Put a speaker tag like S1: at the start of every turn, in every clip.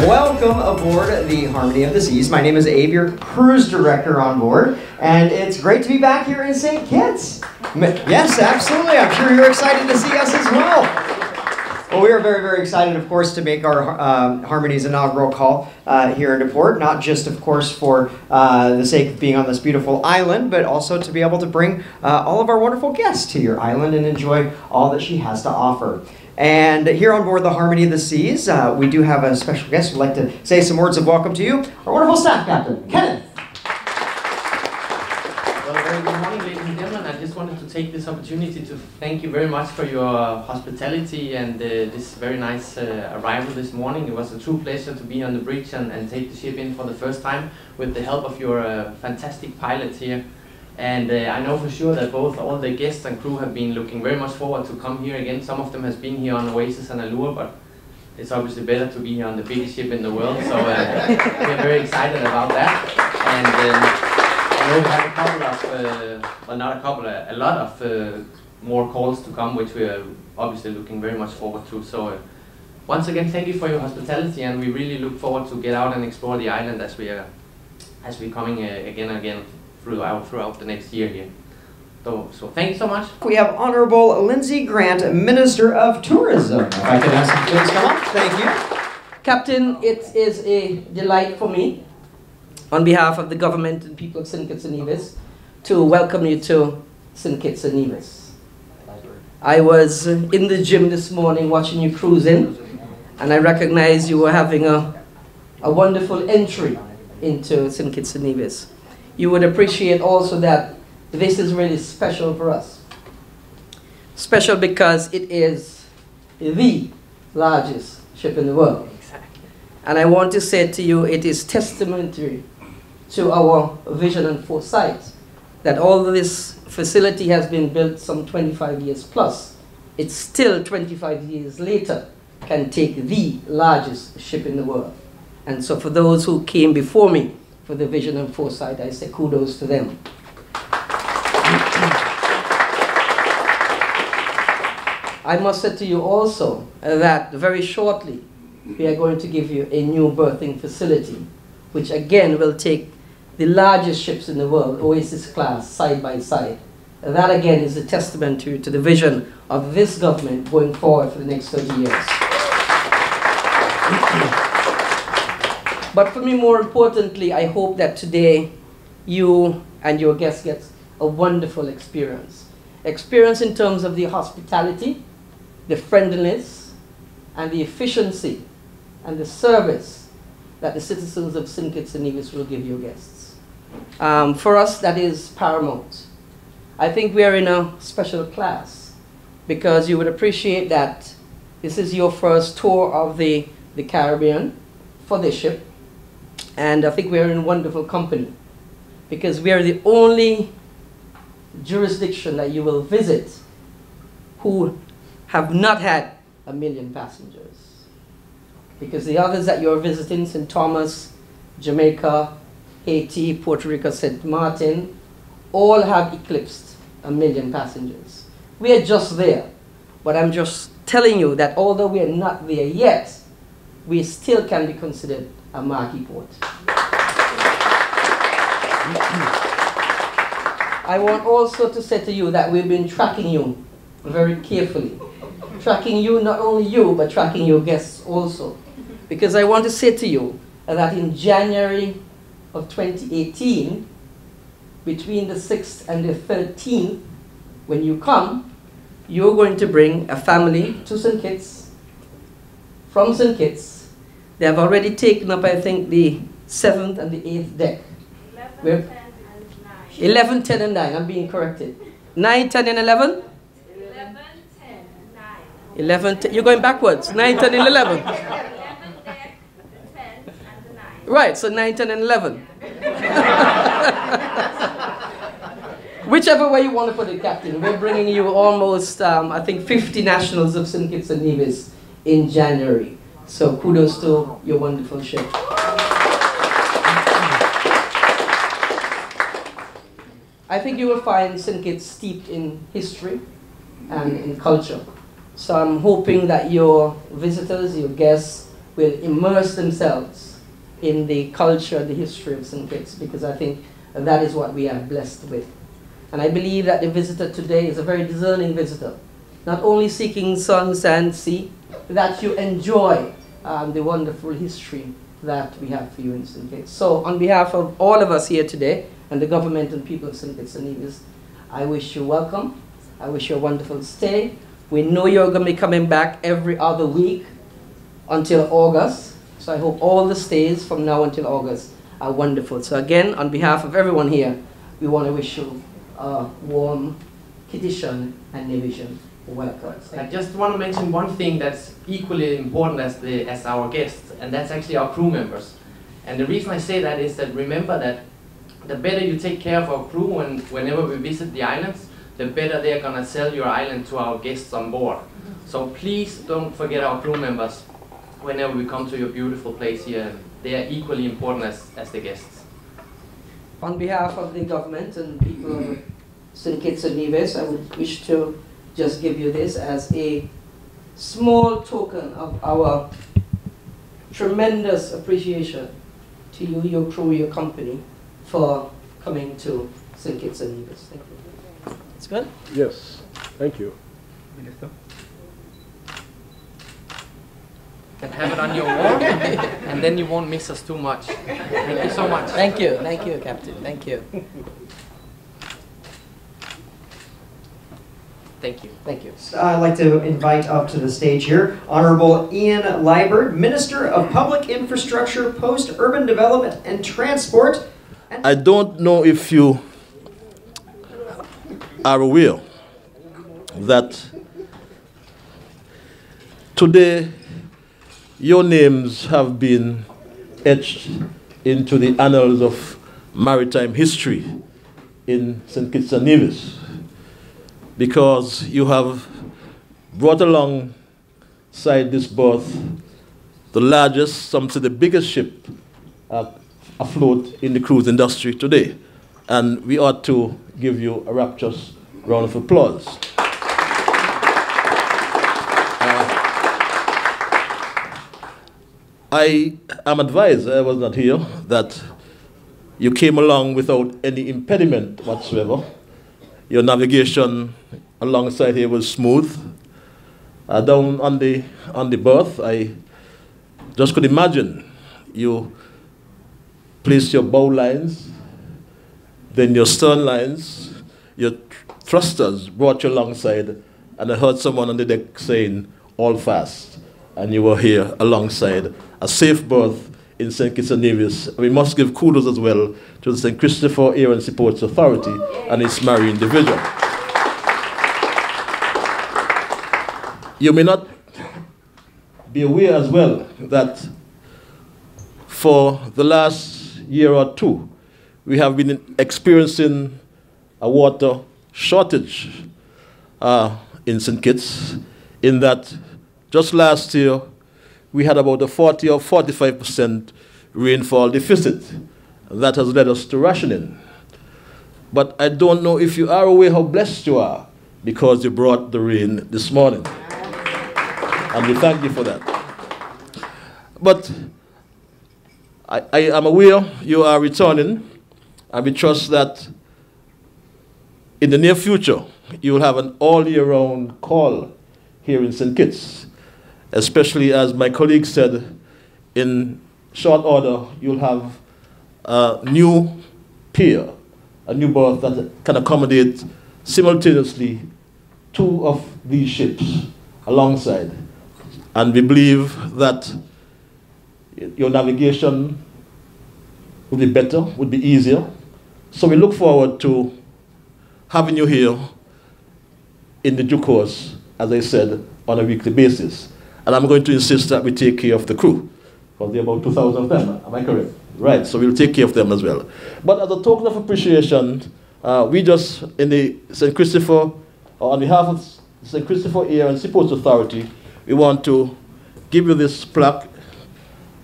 S1: Welcome aboard the Harmony of the Seas. My name is Abe, your cruise director on board, and it's great to be back here in St. Kitts. Yes, absolutely. I'm sure you're excited to see us as well. Well, we are very, very excited, of course, to make our Harmony's inaugural call here into port, not just, of course, for the sake of being on this beautiful island, but also to be able to bring all of our wonderful guests to your island and enjoy all that she has to offer. And here on board the Harmony of the Seas, we do have a special guest who'd like to say some words of welcome to you, our wonderful staff captain, Kenneth.
S2: Well, very good morning, ladies and gentlemen. I just wanted to take this opportunity to thank you very much for your hospitality and this very nice arrival this morning. It was a true pleasure to be on the bridge and take the ship in for the first time with the help of your fantastic pilots here. And I know for sure that all the guests and crew have been looking very much forward to come here again. Some of them has been here on Oasis and Allure, but it's obviously better to be here on the biggest ship in the world. So we're very excited about that. And I know we have a couple of, a lot of more calls to come, which we are obviously looking very much forward to. So once again, thank you for your hospitality, and we really look forward to get out and explore the island as we're coming again and again throughout the next year here. So thank you so much.
S1: We have Honorable Lindsay Grant, Minister of Tourism. If I can ask you to please come up. Thank you.
S3: Captain, it is a delight for me, on behalf of the government and people of St. Kitts and Nevis, to welcome you to St. Kitts and Nevis. I was in the gym this morning watching you cruise in, and I recognized you were having a wonderful entry into St. Kitts and Nevis. You would appreciate also that this is really special for us. Special because it is the largest ship in the world.
S2: Exactly.
S3: And I want to say to you, it is testamentary to our vision and foresight that although this facility has been built some 25 years plus, it still 25 years later can take the largest ship in the world. And so for those who came before me for the vision and foresight, I say kudos to them. I must say to you also that very shortly we are going to give you a new berthing facility, which again will take the largest ships in the world, Oasis class, side by side. And that again is a testament to the vision of this government going forward for the next 30 years. But for me, more importantly, I hope that today you and your guests get a wonderful experience. Experience in terms of the hospitality, the friendliness, and the efficiency and the service that the citizens of St. Kitts and Nevis will give your guests. For us, that is paramount. I think we are in a special class because you would appreciate that this is your first tour of the Caribbean for this ship. And I think we are in wonderful company because we are the only jurisdiction that you will visit who have not had 1 million passengers. Because the others that you're visiting, St. Thomas, Jamaica, Haiti, Puerto Rico, St. Martin, all have eclipsed 1 million passengers. We are just there. But I'm just telling you that although we are not there yet, we still can be considered a marquee port. I want also to say to you that we've been tracking you very carefully. Tracking you, not only you, but tracking your guests also. Because I want to say to you that in January of 2018, between the 6th and the 13th, when you come, you're going to bring a family to St. Kitts, from St. Kitts. They have already taken up, I think, the 7th and the 8th deck.
S4: 11, 10, and 9.
S3: 11, 10, and 9. I'm being corrected. 9, 10, and 11?
S4: 11, 10, 9.
S3: 11, 10. You're going backwards. 9, 10, and 11.
S4: 11 deck, 10, and the 9.
S3: Right, so 9, 10, and 11. Whichever way you want to put it, Captain. We're bringing you almost, I think, 50 nationals of St. Kitts and Nevis in January. So kudos to your wonderful ship. I think you will find St. Kitts steeped in history and in culture. So I'm hoping that your visitors, your guests, will immerse themselves in the culture, the history of St. Kitts, because I think that is what we are blessed with. And I believe that the visitor today is a very discerning visitor, not only seeking sun, sand, sea, but that you enjoy the wonderful history that we have for you in St. Kitts. So on behalf of all of us here today, and the government and people of St. Kitts and Nevis, I wish you welcome. I wish you a wonderful stay. We know you're going to be coming back every other week until August. So I hope all the stays from now until August are wonderful. So again, on behalf of everyone here, we want to wish you a warm Kittitian and Nevisian welcome.
S2: I just want to mention one thing that's equally important as our guests, and that's actually our crew members. And the reason I say that is that remember that the better you take care of our crew whenever we visit the islands, the better they're going to sell your island to our guests on board. So please don't forget our crew members whenever we come to your beautiful place here. They are equally important as the guests.
S3: On behalf of the government and people of St. Kitts and Nevis, I would wish to just give you this as a small token of our tremendous appreciation to you, your crew, your company, for coming to St. Kitts and Nevis. Thank you. It's good?
S5: Yes, thank you.
S3: Minister.
S2: And have it on your wall, and then you won't miss us too much. Thank you so much.
S3: Thank you, Captain. Thank you.
S2: Thank you.
S3: Thank you.
S1: I'd like to invite up to the stage here Honorable Ian Liburd, Minister of Public Infrastructure, Post-Urban Development and Transport.
S6: I don't know if you are aware that today your names have been etched into the annals of maritime history in St. Kitts and Nevis, because you have brought alongside this berth the largest, some say the biggest ship afloat in the cruise industry today. And we ought to give you a rapturous round of applause. I am advised, I was not here, that you came along without any impediment whatsoever. Your navigation alongside here was smooth. Down on the berth, I just could imagine you placed your bow lines, then your stern lines, your thrusters brought you alongside, and I heard someone on the deck saying, all fast. And you were here alongside a safe berth in St. Kitts and Nevis. We must give kudos as well to the St. Christopher Air and Supports Authority and its Marine Division. You may not be aware as well that for the last year or two, we have been experiencing a water shortage in St. Kitts, in that just last year, we had about a 40 or 45% rainfall deficit. That has led us to rationing. But I don't know if you are aware how blessed you are because you brought the rain this morning. And we thank you for that. But I am aware you are returning, and we trust that in the near future, you will have an all year round call here in St. Kitts. Especially as my colleague said, in short order, you'll have a new pier, a new berth that can accommodate simultaneously two of these ships alongside. And we believe that your navigation would be better, would be easier. So we look forward to having you here in the due course, as I said, on a weekly basis. And I'm going to insist that we take care of the crew, because there are about 2,000 of them, am I correct? Right, so we'll take care of them as well. But as a token of appreciation, we just, in the St. Christopher, or on behalf of St. Christopher Air and Seaports Authority, we want to give you this plaque,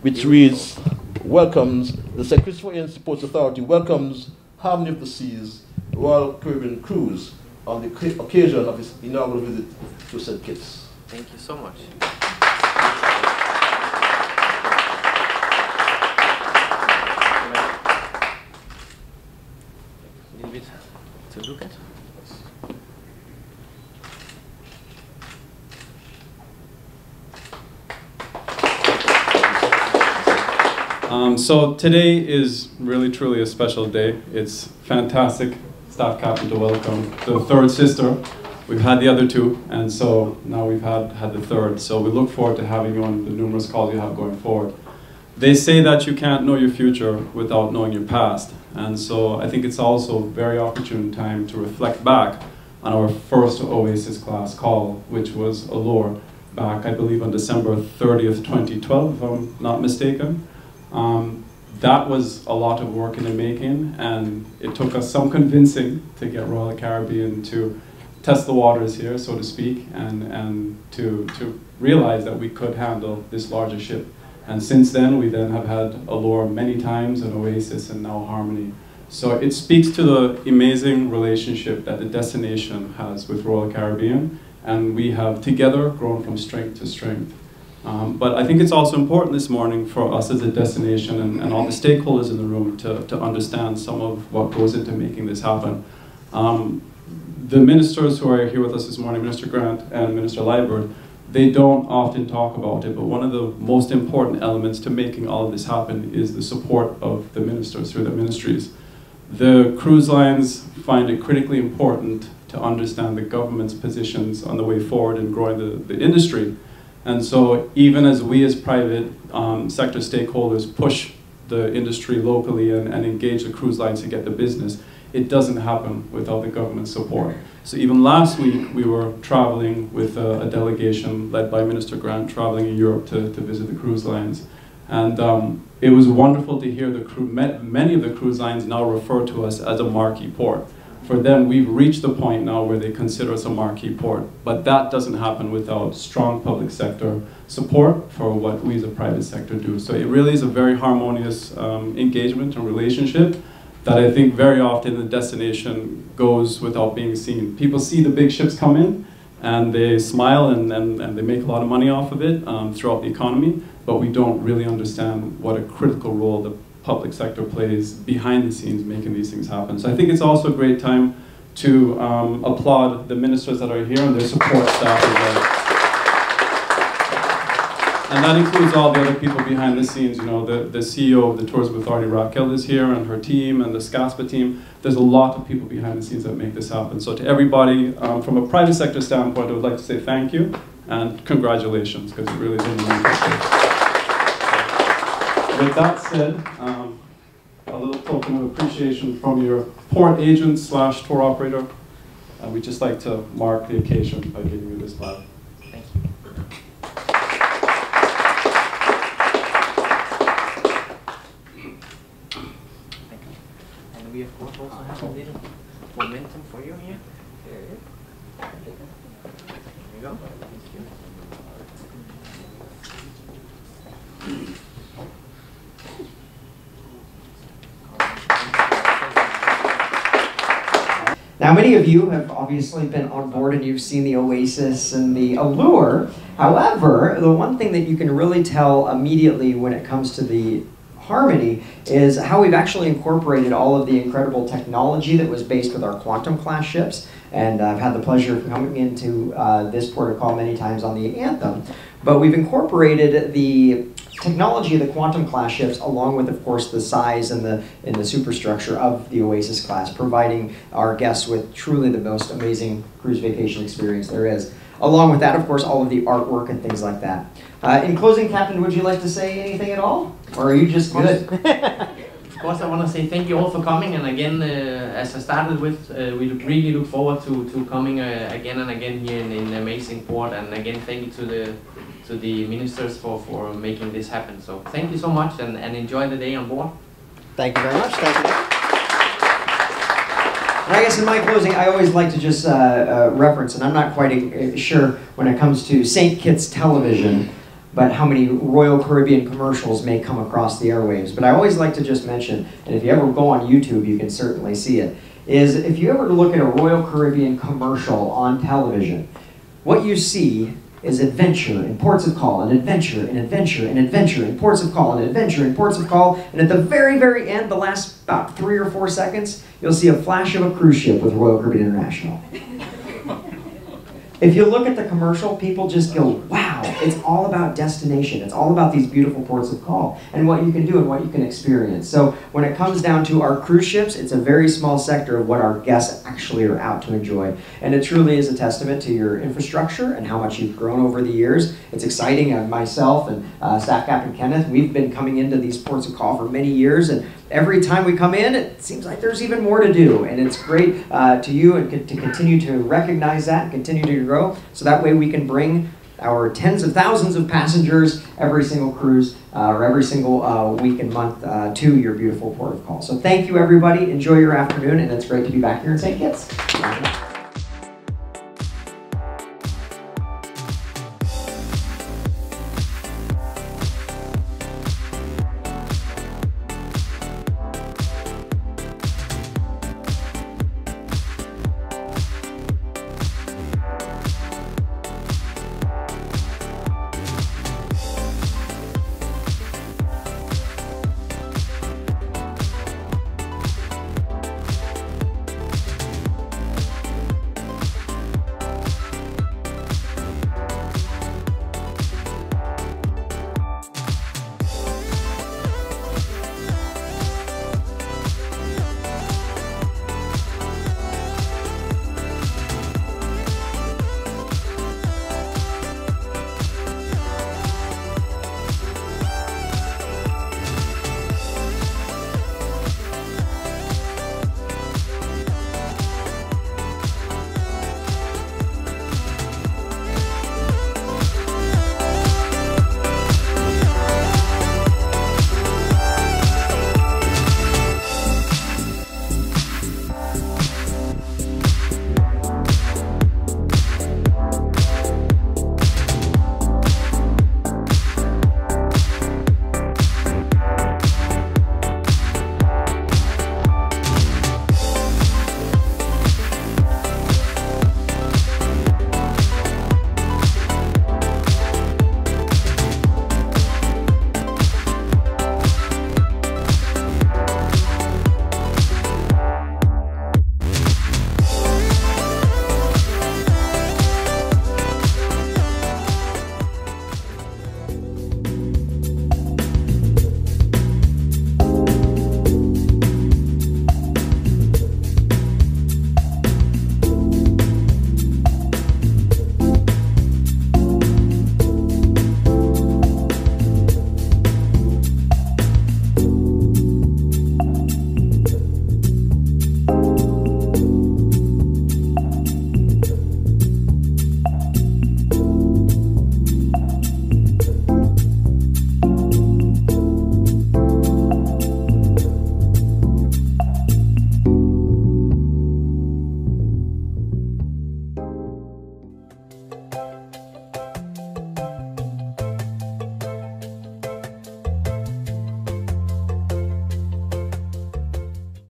S6: which reads, welcomes, the St. Christopher Air and Seaports Authority welcomes Harmony of the Seas Royal Caribbean Cruise on the occasion of its inaugural visit to St. Kitts.
S2: Thank you so much.
S7: So today is really truly a special day. It's fantastic, Staff Captain, to welcome the third sister. We've had the other two, and so now we've had the third. So we look forward to having you on the numerous calls you have going forward. They say that you can't know your future without knowing your past. And so I think it's also a very opportune time to reflect back on our first Oasis class call, which was Allure, back, I believe, on December 30th, 2012, if I'm not mistaken. That was a lot of work in the making, and it took us some convincing to get Royal Caribbean to test the waters here, so to speak, and to realize that we could handle this larger ship. And since then, we then have had Allure many times, and Oasis, and now Harmony. So it speaks to the amazing relationship that the destination has with Royal Caribbean, and we have together grown from strength to strength. But I think it's also important this morning for us as a destination and all the stakeholders in the room to understand some of what goes into making this happen. The ministers who are here with us this morning, Minister Grant and Minister Liburd, they don't often talk about it, but one of the most important elements to making all of this happen is the support of the ministers through their ministries. The cruise lines find it critically important to understand the government's positions on the way forward in growing the industry. And so even as we as private sector stakeholders push the industry locally and engage the cruise lines to get the business, it doesn't happen without the government support. So even last week, we were traveling with a delegation led by Minister Grant, traveling in Europe to visit the cruise lines. And it was wonderful to hear many of the cruise lines now refer to us as a marquee port. For them, we've reached the point now where they consider us a marquee port. But that doesn't happen without strong public sector support for what we as a private sector do. So it really is a very harmonious engagement and relationship that I think very often the destination goes without being seen. People see the big ships come in, and they smile and they make a lot of money off of it throughout the economy, but we don't really understand what a critical role the public sector plays behind the scenes making these things happen. So I think it's also a great time to applaud the ministers that are here and their support staff as well. And that includes all the other people behind the scenes. You know, the CEO of the Tourism Authority, Raquel, is here, and her team, and the SCASPA team. There's a lot of people behind the scenes that make this happen. So to everybody, from a private sector standpoint, I would like to say thank you and congratulations, because it really is an amazing. With that said, a little token of appreciation from your port agent / tour operator. We'd just like to mark the occasion by giving you this plaque.
S2: Thank you. And we of course also have a little momentum for you here. There you go. Thank you.
S1: Now, many of you have obviously been on board and you've seen the Oasis and the Allure. However, the one thing that you can really tell immediately when it comes to the Harmony is how we've actually incorporated all of the incredible technology that was based with our Quantum class ships. And I've had the pleasure of coming into this port of call many times on the Anthem. But we've incorporated the technology of the Quantum class ships along with, of course, the size and the superstructure of the Oasis class, providing our guests with truly the most amazing cruise vacation experience there is. Along with that, of course, all of the artwork and things like that. In closing, Captain, would you like to say anything at all? Or are you just good?
S2: Of course, I want to say thank you all for coming. And again, as I started with, we really look forward to coming again and again here in the amazing port. And again, thank you to the ministers for making this happen. So thank you so much, and enjoy the day on board.
S1: Thank you very much. Thank you. And I guess in my closing, I always like to just reference, and I'm not quite sure when it comes to St. Kitts television, but how many Royal Caribbean commercials may come across the airwaves. But I always like to just mention, and if you ever go on YouTube, you can certainly see it, is if you ever look at a Royal Caribbean commercial on television, what you see is adventure in ports of call, and adventure, and adventure, and adventure in ports of call, and adventure in ports of call, and at the very, very end, the last about 3 or 4 seconds, you'll see a flash of a cruise ship with Royal Caribbean International. If you look at the commercial, people just go, wow. It's all about destination. It's all about these beautiful ports of call and what you can do and what you can experience. So when it comes down to our cruise ships, it's a very small sector of what our guests actually are out to enjoy. And it truly is a testament to your infrastructure and how much you've grown over the years. It's exciting. Myself and Staff Captain Kenneth, we've been coming into these ports of call for many years, and every time we come in, it seems like there's even more to do. And it's great to you and to continue to recognize that and continue to grow, so that way we can bring our tens of thousands of passengers every single cruise or every single week and month to your beautiful port of call. So thank you, everybody. Enjoy your afternoon, and it's great to be back here in St. Kitts.